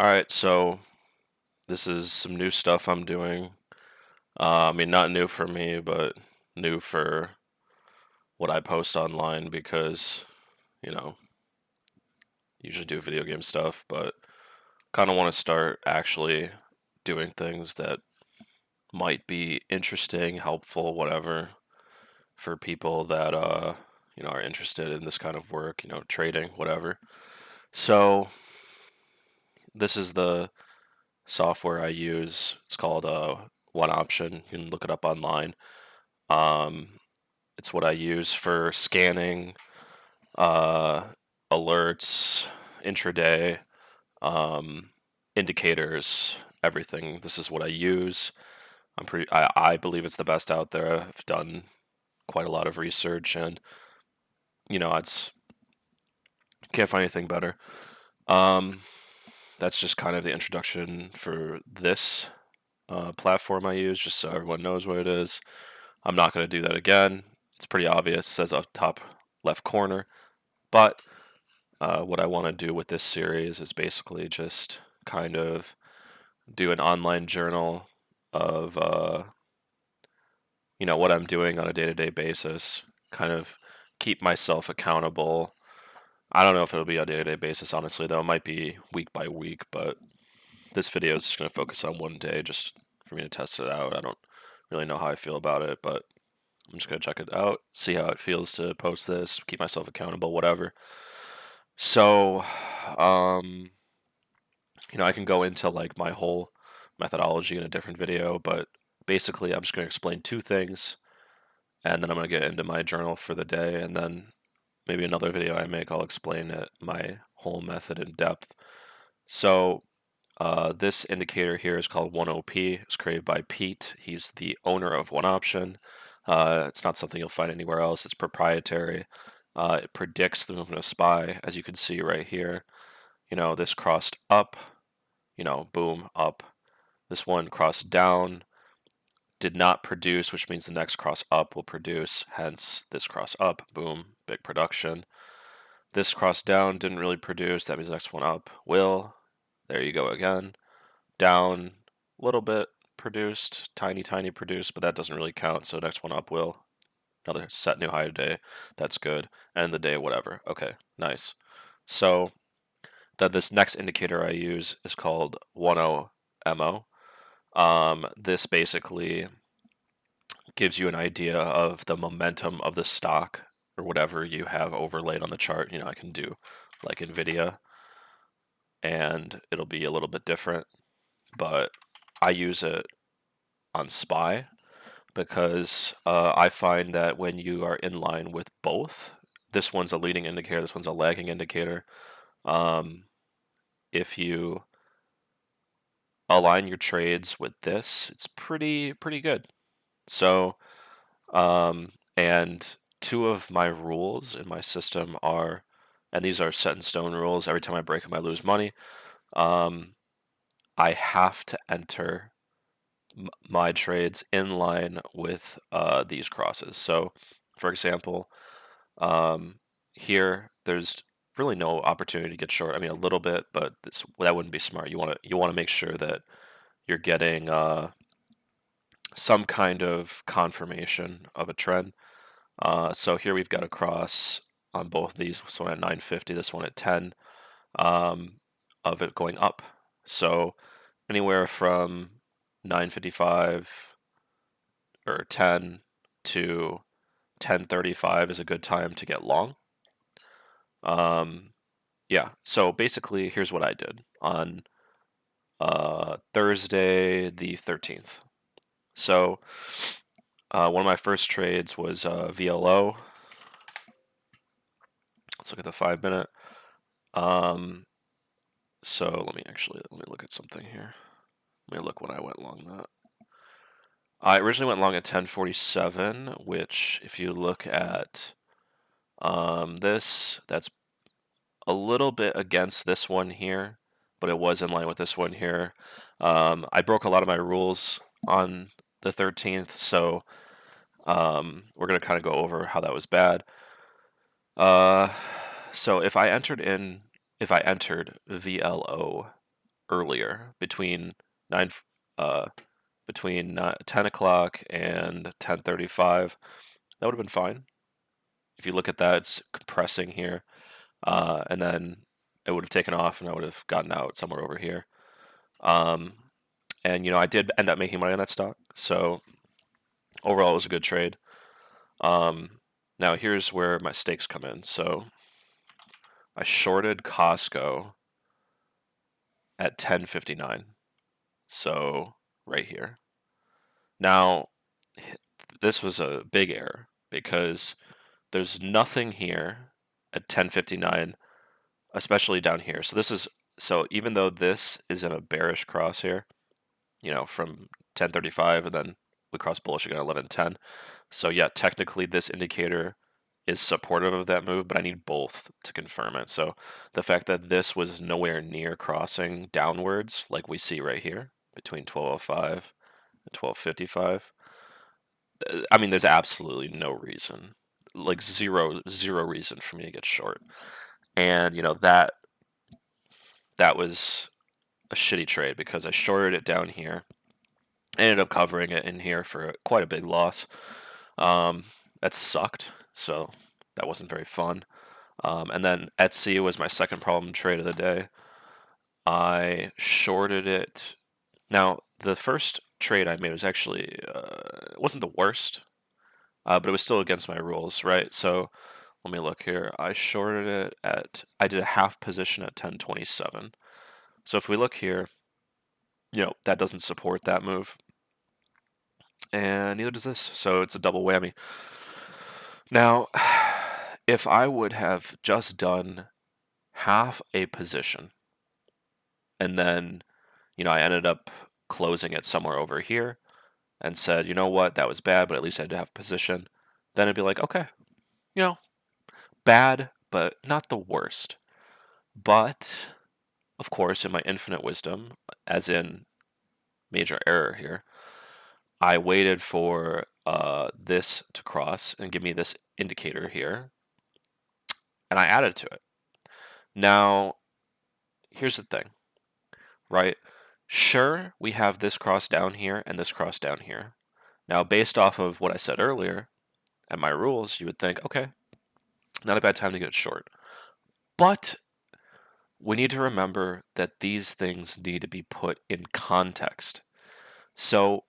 All right, so this is some new stuff I'm doing. I mean, not new for me, but new for what I post online because, you know, usually do video game stuff, but kind of want to start actually doing things that might be interesting, helpful, whatever, for people that are interested in this kind of work, trading, whatever. So, this is the software I use. It's called One Option. You can look it up online. Um, it's what I use for scanning, uh, alerts, intraday, um, indicators, everything. This is what I use. I believe it's the best out there. I've done quite a lot of research, and it's can't find anything better. Um, that's just kind of the introduction for this platform I use, just so everyone knows what it is. I'm not going to do that again. It's pretty obvious. It says up top left corner. But what I want to do with this series is basically just kind of do an online journal of what I'm doing on a day-to-day basis. Kind of keep myself accountable. I don't know if it'll be on a day-to-day basis, honestly, though. It might be week by week, but this video is just going to focus on one day just for me to test it out. I don't really know how I feel about it, but I'm just going to check it out, see how it feels to post this, keep myself accountable, whatever. So, um, I can go into like my whole methodology in a different video, but basically I'm just going to explain two things and then I'm going to get into my journal for the day, and then maybe another video I make, I'll explain it, my whole method in depth. So, this indicator here is called 1OP. It's created by Pete. He's the owner of One Option. It's not something you'll find anywhere else. It's proprietary. It predicts the movement of SPY, as you can see right here. This crossed up, boom, up. This one crossed down, did not produce, which means the next cross up will produce, hence this cross up, boom, big production. This cross down didn't really produce, that means the next one up will. There you go again. Down a little bit produced, tiny produced, but that doesn't really count, so next one up will. Another set new high today, that's good. End the day, whatever. Okay, nice. So this next indicator I use is called 10MO. This basically gives you an idea of the momentum of the stock or whatever you have overlaid on the chart. I can do like NVIDIA and it'll be a little bit different, but I use it on SPY because I find that when you are in line with both, this one's a leading indicator, this one's a lagging indicator. If you align your trades with this, it's pretty good. So, and two of my rules in my system are, and these are set in stone rules. Every time I break them, I lose money. I have to enter my trades in line with these crosses. So, for example, here there's really no opportunity to get short. I mean, a little bit, but that wouldn't be smart. You want to make sure that you're getting some kind of confirmation of a trend. So here we've got a cross on both these. This one at 950, this one at 10, of it going up. So anywhere from 955 or 10 to 1035 is a good time to get long. Yeah, so basically here's what I did on Thursday the 13th. So one of my first trades was VLO. Let's look at the 5-minute. So let me look at something here. Let me look when I went long that. I originally went long at 1047, which if you look at this, that's a little bit against this one here, but it was in line with this one here. I broke a lot of my rules on the 13th, so we're going to kind of go over how that was bad. So if I entered VLO earlier between 9 uh, 10 o'clock and 10:35, that would have been fine. If you look at that, it's compressing here, and then it would have taken off, and I would have gotten out somewhere over here. Um, and I did end up making money on that stock, so overall it was a good trade. Now here's where my stakes come in. So I shorted Costco at 10:59, so right here. Now this was a big error because there's nothing here at 10:59, especially down here. So even though this is in a bearish cross here, from 10:35, and then we cross bullish again at 11:10. So yeah, technically this indicator is supportive of that move, but I need both to confirm it. So the fact that this was nowhere near crossing downwards, like we see right here between 12:05 and 12:55, I mean, there's absolutely no reason, like zero reason for me to get short. And that was a shitty trade because I shorted it down here. I ended up covering it in here for quite a big loss. That sucked, so that wasn't very fun. And then Etsy was my second problem trade of the day. I shorted it. Now, the first trade I made was actually it wasn't the worst, but it was still against my rules, right? So let me look here. I shorted it I did a half position at 10:27. So if we look here, that doesn't support that move, and neither does this. So it's a double whammy. Now, if I would have just done half a position and then, I ended up closing it somewhere over here and said, you know what, that was bad, but at least I had to have a position, then it'd be like, okay, bad, but not the worst. But, of course, in my infinite wisdom, as in major error here, I waited for this to cross and give me this indicator here, and I added to it. Now, here's the thing, right? Sure, we have this cross down here and this cross down here. Now, based off of what I said earlier and my rules, you would think, okay, not a bad time to get short. But we need to remember that these things need to be put in context. So,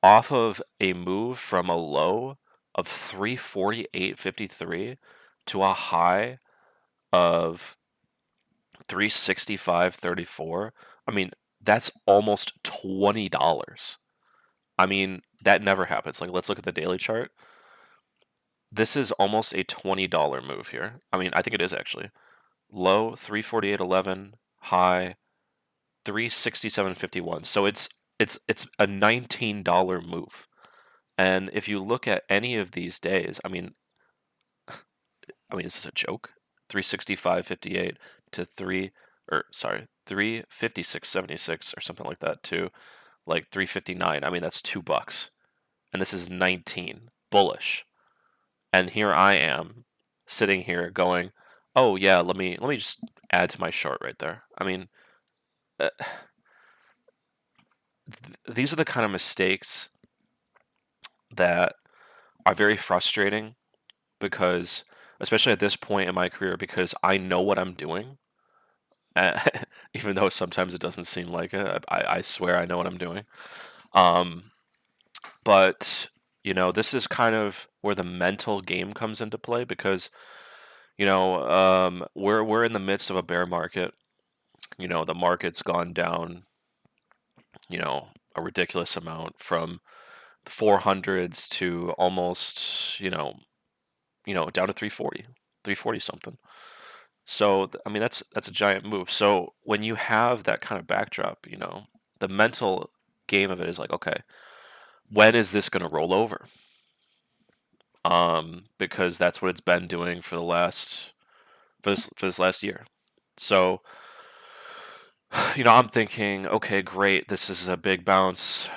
off of a move from a low of 348.53 to a high of 365.34, I mean, that's almost $20. I mean, that never happens. Like, let's look at the daily chart. This is almost a $20 move here. I mean, I think it is actually. Low 348.11, high 367.51. So it's a $19 move. And if you look at any of these days, I mean, is this a joke? 365.58 to 356.76 or something like that to like 359. I mean, that's $2. And this is 19 bullish. And here I am sitting here going, "Oh yeah, let me just add to my short right there." I mean, these are the kind of mistakes that are very frustrating because, especially at this point in my career, because I know what I'm doing. Even though sometimes it doesn't seem like it, I swear I know what I'm doing. But this is kind of where the mental game comes into play because we're in the midst of a bear market. The market's gone down, a ridiculous amount from the 400s to almost, down to 340 something. So I mean that's a giant move. So when you have that kind of backdrop, the mental game of it is like, okay, when is this going to roll over? Because that's what it's been doing for this last year. So I'm thinking, okay, great, this is a big bounce,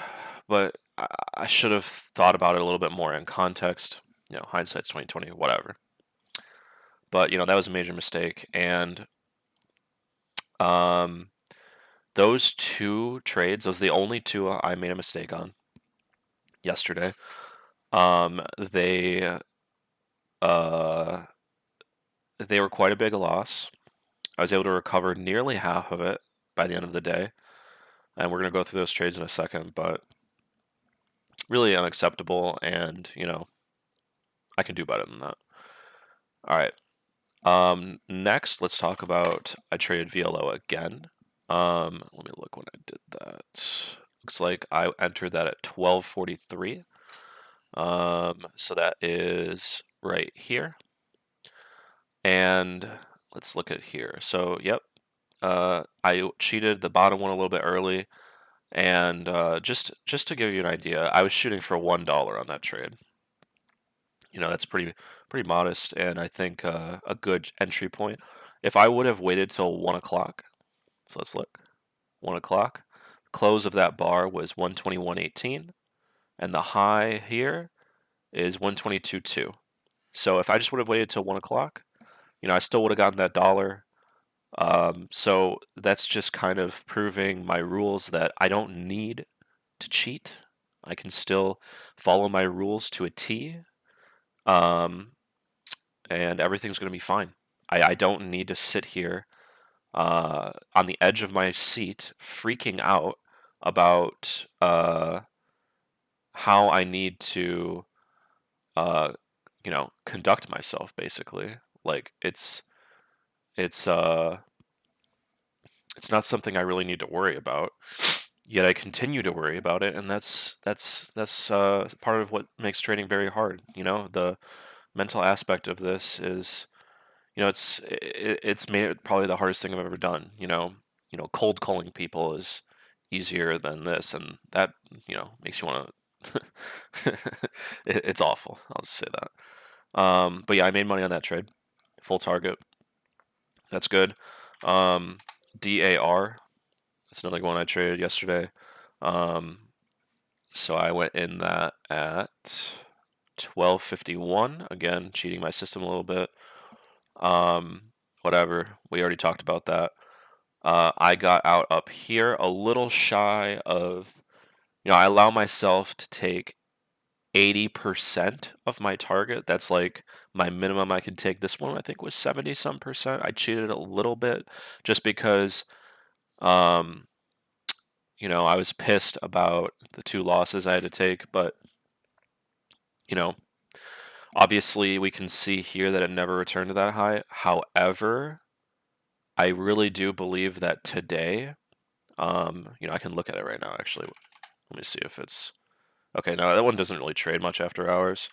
but I should have thought about it a little bit more in context. Hindsight's 2020, whatever. But that was a major mistake, and those two trades, those are the only two I made a mistake on yesterday. They uh, they were quite a big loss. I was able to recover nearly half of it by the end of the day, and we're gonna go through those trades in a second, but really unacceptable, and I can do better than that. All right. Next, let's talk about I traded VLO again. Let me look when I did that. Looks like I entered that at 12:43. So that is right here. And let's look at here. So, yep, I cheated the bottom one a little bit early, and just to give you an idea, I was shooting for $1 on that trade. That's pretty modest, and I think a good entry point. If I would have waited till 1 o'clock, so let's look, 1 o'clock, close of that bar was 121.18, and the high here is 122.2. So if I just would have waited till 1 o'clock, I still would have gotten that dollar. So that's just kind of proving my rules that I don't need to cheat. I can still follow my rules to a T. Um, and everything's going to be fine. I don't need to sit here on the edge of my seat freaking out about how I need to, uh, conduct myself, basically. Like, it's it's not something I really need to worry about. Yet I continue to worry about it, and that's part of what makes trading very hard. The mental aspect of this is, it's made it probably the hardest thing I've ever done. Cold calling people is easier than this, and that makes you want to. It's awful. I'll just say that. But yeah, I made money on that trade, full target. That's good. DAR. That's another one I traded yesterday. So I went in that at 12:51. Again, cheating my system a little bit. Whatever. We already talked about that. I got out up here a little shy of, I allow myself to take 80% of my target. That's like my minimum I could take. This one I think was 70 some percent. I cheated a little bit just because, um, I was pissed about the two losses I had to take, but, you know, obviously we can see here that it never returned to that high. However, I really do believe that today, I can look at it right now, actually. Let me see if it's okay. No, that one doesn't really trade much after hours.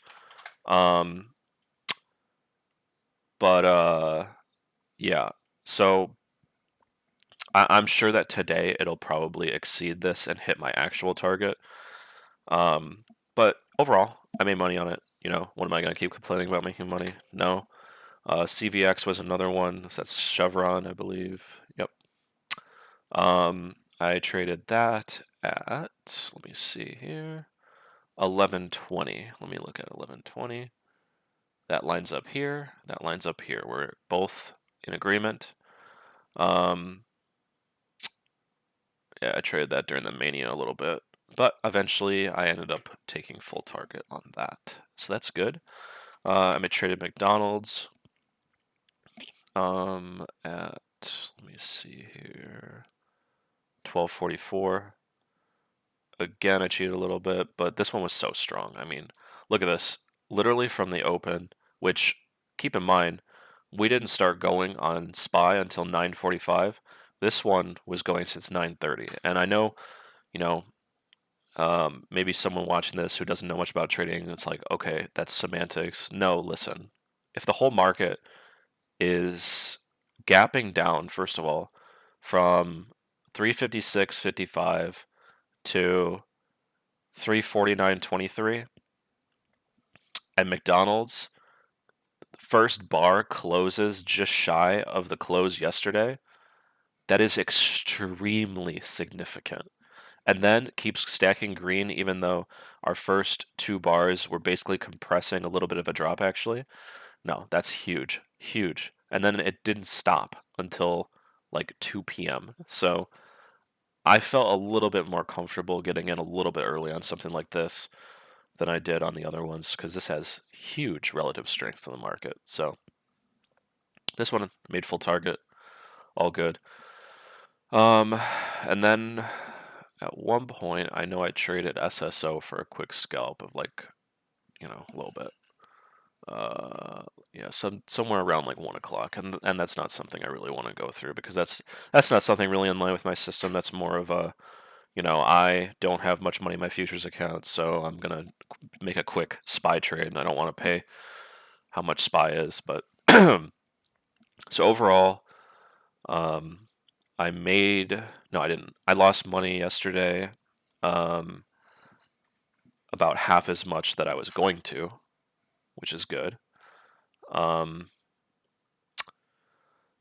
Um, but yeah. So I'm sure that today it'll probably exceed this and hit my actual target. But overall, I made money on it. What am I gonna keep complaining about making money? No. CVX was another one. That's Chevron, I believe. Yep. I traded that at, let me see here, 11:20. Let me look at 11:20. That lines up here. That lines up here. We're both in agreement. Um, yeah, I traded that during the mania a little bit, but eventually I ended up taking full target on that. So that's good. I traded McDonald's at, let me see here, 12:44. Again, I cheated a little bit, but this one was so strong. Look at this. Literally from the open, which, keep in mind, we didn't start going on SPY until 9:45. This one was going since 9:30. And I know, you know, maybe someone watching this who doesn't know much about trading, it's like, okay, that's semantics. No, listen. If the whole market is gapping down, first of all, from 356.55 to 349.23, and McDonald's first bar closes just shy of the close yesterday, that is extremely significant. And then keeps stacking green, even though our first two bars were basically compressing a little bit of a drop, actually. No, that's huge, huge. And then it didn't stop until like 2 p.m. So I felt a little bit more comfortable getting in a little bit early on something like this than I did on the other ones because this has huge relative strength to the market. So this one made full target, all good. And then at one point, I know I traded SSO for a quick scalp of like, a little bit. Yeah, somewhere around like 1 o'clock, and that's not something I really want to go through because that's not something really in line with my system. That's more of a, I don't have much money in my futures account, so I'm gonna make a quick SPY trade, and I don't want to pay how much SPY is. But so overall, um, I made no, I didn't. I lost money yesterday, um, about half as much that I was going to, which is good. Um,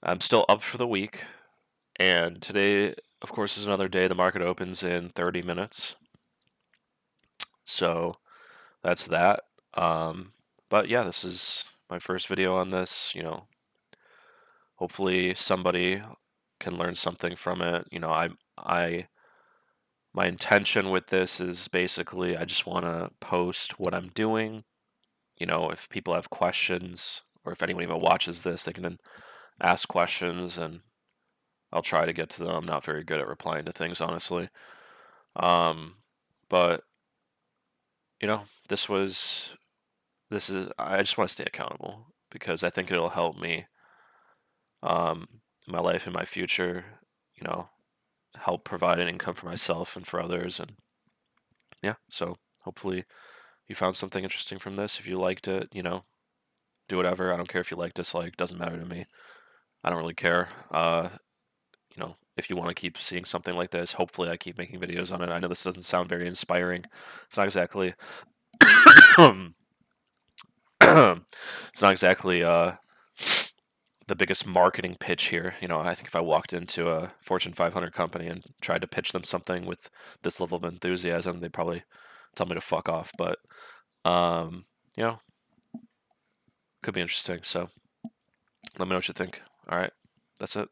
I'm still up for the week, and today, of course, is another day. The market opens in 30 minutes, so that's that. Um, but yeah, this is my first video on this. Hopefully somebody can learn something from it. I my intention with this is basically I just want to post what I'm doing. If people have questions or if anyone even watches this, they can then ask questions and I'll try to get to them. I'm not very good at replying to things, honestly. Um, but you know, this is I just want to stay accountable because I think it'll help me in my life and my future, you know, help provide an income for myself and for others. And yeah, so hopefully you found something interesting from this. If you liked it, do whatever. I don't care if you like, dislike, doesn't matter to me. I don't really care. If you want to keep seeing something like this, hopefully I keep making videos on it. I know this doesn't sound very inspiring. It's not exactly it's not exactly the biggest marketing pitch here. I think if I walked into a Fortune 500 company and tried to pitch them something with this level of enthusiasm, they'd probably tell me to fuck off. But um, you know, could be interesting. So let me know what you think. All right, that's it.